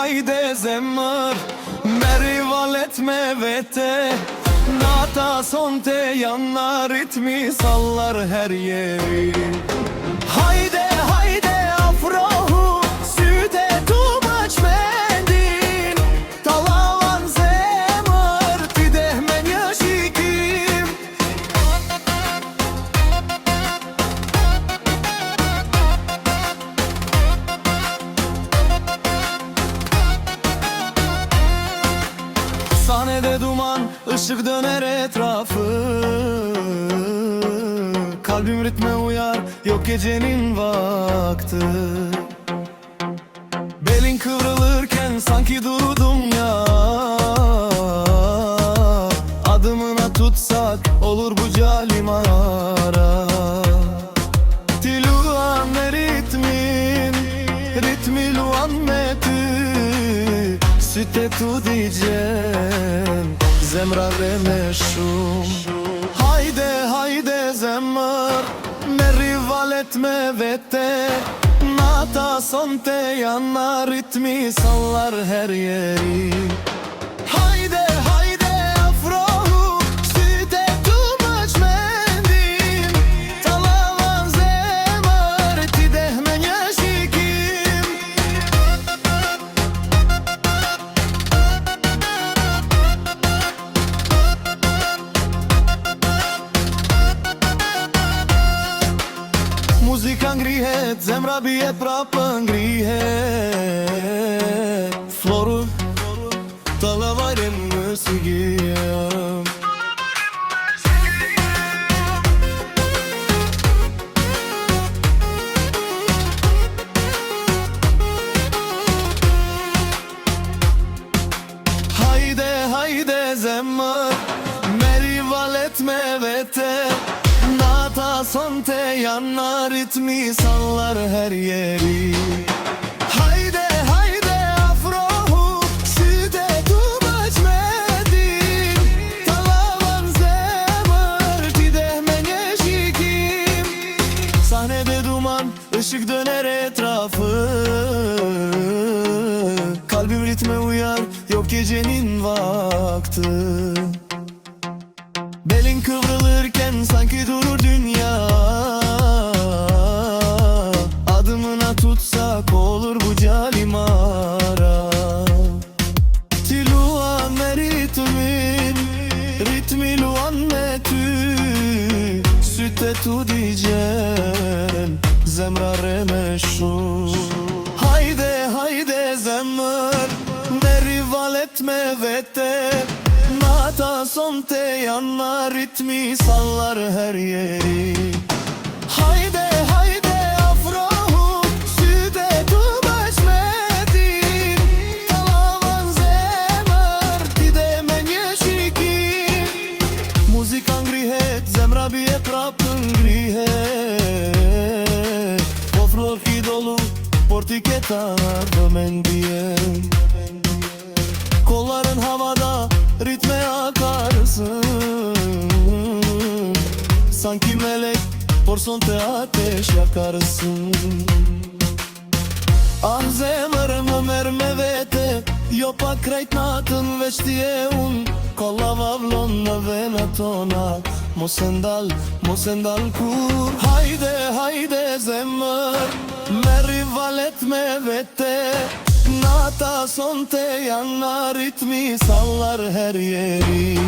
hajde zemër, merri valet me vete. Nata sonte janë ritmi sallar her jeri. Hajde, hajde afrohu, syte tu maq mendin. Talavan zemër, ti deh me një shikim. Sahnede duman, ışık döner etrafı. Kalbim ritme uyar, yok gecenin vakti. Belin kıvrılırken sanki durdum ya. Adımına tutsak olur bu calimara. Tiluan ritmin, ritmi luan meti. Süte tu diyeceğim, zemrare meşhum. Hayde hayde zemr, merri valet me vete. Nata sonte yana ritmi sallar her yeri. Hayde hayde afrohu, süte tu maq mendin. Talavan zemr, ti deh me një shikim. Muzika ngrihet, zemra bie prapë ngrihet. Floru, talavajrin më sigjem. Hajde, hajde zemër, merri valet me vete. Nata sonte yana ritmi sallar her yeri. Hayde hayde afrohu, süte tu maq mendin. Talavan zemër, ti deh me një shikim. Sahnede duman, ışık döner etrafı. Kalbim ritme uyar, yok gecenin vakti. Belin kıvrılırken sanki durur dünya. Adımına tutsak olur bu calimara. Tiluan ritmin, ritmi luan metü. Süte tu diyeceğim, zemrare meşhur. Hayde hayde zemr, merri valet me vete. Nata sonte yana ritmi sallar her yeri. Hayde hayde afrohu, süte tu maq mendin. Talavan zemër, ti deh me një shikim. Muzika ngrihet, zemra bie prapë ngrihet. Po florki dolu, por ti ketar vëmendjen. Kolların havada, ritme akarsın. Sanki melek, por sonte ateş yakarsın. Ah zemër më merr me vete. Jo pa krejt natën veç ti e unë. Kolla vavlon në vena tona. Mos e ndal kur. Hajde hajde zemër, merri valet me vete. Nata sonte yana ritmi sallar her yeri.